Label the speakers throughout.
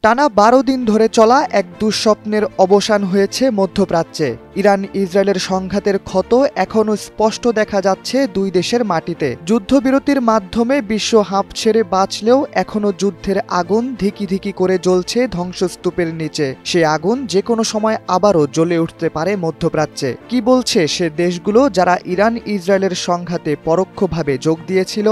Speaker 1: টানা ১২ দিন ধরে চলা এক দুঃস্বপ্নের অবসান হয়েছে মধ্যপ্রাচ্যে। ইরান ইসরায়েলের সংঘাতের ক্ষত এখনও স্পষ্ট দেখা যাচ্ছে দুই দেশের মাটিতে। যুদ্ধবিরতির মাধ্যমে বিশ্ব হাঁপ ছেড়ে বাঁচলেও এখনও যুদ্ধের আগুন ধিকি ধিকি করে জ্বলছে ধ্বংসস্তূপের নিচে। সে আগুন যে কোনো সময় আবারও জ্বলে উঠতে পারে মধ্যপ্রাচ্যে। কি বলছে সে দেশগুলো যারা ইরান ইসরায়েলের সংঘাতে পরোক্ষভাবে যোগ দিয়েছিল?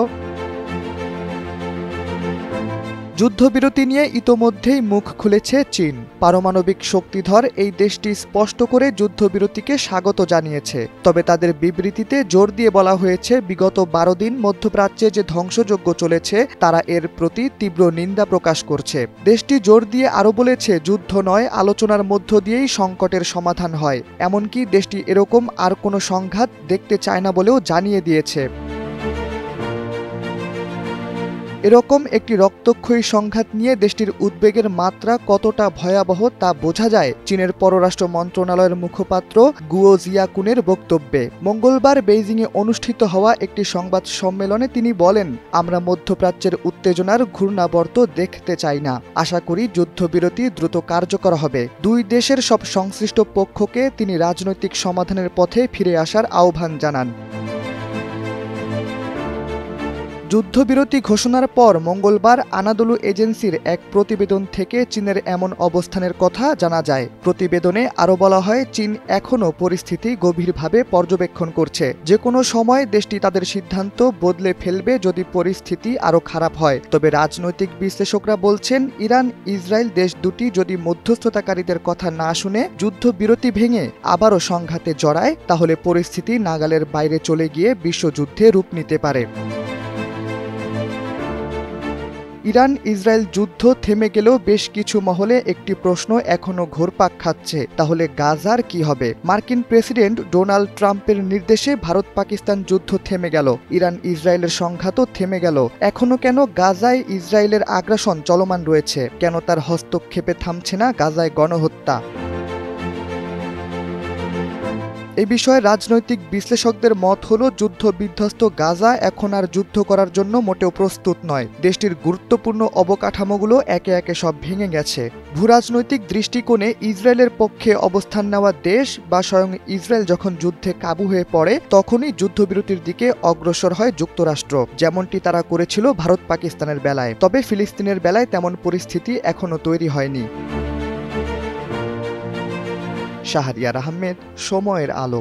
Speaker 1: যুদ্ধবিরতি নিয়ে ইতোমধ্যেই মুখ খুলেছে চীন। পারমাণবিক শক্তিধর এই দেশটি স্পষ্ট করে যুদ্ধবিরতিকে স্বাগত জানিয়েছে। তবে তাদের বিবৃতিতে জোর দিয়ে বলা হয়েছে, বিগত ১২ দিন মধ্যপ্রাচ্যে যে ধ্বংসযজ্ঞ চলেছে তারা এর প্রতি তীব্র নিন্দা প্রকাশ করছে। দেশটি জোর দিয়ে আরও বলেছে, যুদ্ধ নয়, আলোচনার মধ্য দিয়েই সংকটের সমাধান হয়। এমনকি দেশটি এরকম আর কোনো সংঘাত দেখতে চায় না বলেও জানিয়ে দিয়েছে। এরকম একটি রক্তক্ষয়ী সংঘাত নিয়ে দেশটির উদ্বেগের মাত্রা কতটা ভয়াবহ তা বোঝা যায় চীনের পররাষ্ট্র মন্ত্রণালয়ের মুখপাত্র গুও জিয়াকুনের বক্তব্যে। মঙ্গলবার বেইজিংয়ে অনুষ্ঠিত হওয়া একটি সংবাদ সম্মেলনে তিনি বলেন, আমরা মধ্যপ্রাচ্যের উত্তেজনার ঘূর্ণাবর্ত দেখতে চাই না। আশা করি যুদ্ধবিরতি দ্রুত কার্যকর হবে। দুই দেশের সব সংশ্লিষ্ট পক্ষকে তিনি রাজনৈতিক সমাধানের পথে ফিরে আসার আহ্বান জানান। যুদ্ধবিরতি ঘোষণার পর মঙ্গলবার আনাদোলু এজেন্সির এক প্রতিবেদন থেকে চীনের এমন অবস্থানের কথা জানা যায়। প্রতিবেদনে আরও বলা হয়, চীন এখনও পরিস্থিতি গভীরভাবে পর্যবেক্ষণ করছে। যে কোনো সময় দেশটি তাদের সিদ্ধান্ত বদলে ফেলবে যদি পরিস্থিতি আরও খারাপ হয়। তবে রাজনৈতিক বিশ্লেষকরা বলছেন, ইরান ইসরায়েল দেশ দুটি যদি মধ্যস্থতাকারীদের কথা না শুনে যুদ্ধবিরতি ভেঙে আবারও সংঘাতে জড়ায়, তাহলে পরিস্থিতি নাগালের বাইরে চলে গিয়ে বিশ্বযুদ্ধে রূপ নিতে পারে। ইরান ইসরায়েল যুদ্ধ থেমে গেলেও বেশ কিছু মহলে একটি প্রশ্ন এখনও ঘুরপাক খাচ্ছে, তাহলে গাজার কি হবে? মার্কিন প্রেসিডেন্ট ডোনাল্ড ট্রাম্পের নির্দেশে ভারত পাকিস্তান যুদ্ধ থেমে গেল, ইরান ইসরায়েলের সংঘাতও থেমে গেল। এখনও কেন গাজায় ইসরায়েলের আগ্রাসন চলমান রয়েছে? কেন তার হস্তক্ষেপে থামছে না গাজায় গণহত্যা? এই বিষয়ে রাজনৈতিক বিশ্লেষকদের মত হলো, যুদ্ধ বিধ্বস্ত গাজা এখন আর যুদ্ধ করার জন্য মোটেও প্রস্তুত নয়। দেশটির গুরুত্বপূর্ণ অবকাঠামোগুলো একে একে সব ভেঙে গেছে। ভূরাজনৈতিক দৃষ্টিকোণে ইসরায়েলের পক্ষে অবস্থান নেওয়া দেশ বা স্বয়ং ইসরায়েল যখন যুদ্ধে কাবু হয়ে পড়ে, তখনই যুদ্ধবিরতির দিকে অগ্রসর হয় যুক্তরাষ্ট্র, যেমনটি তারা করেছিল ভারত পাকিস্তানের বেলায়। তবে ফিলিস্তিনের বেলায় তেমন পরিস্থিতি এখনও তৈরি হয়নি। শাহরিয়ার আহমেদ, সময়ের আলো।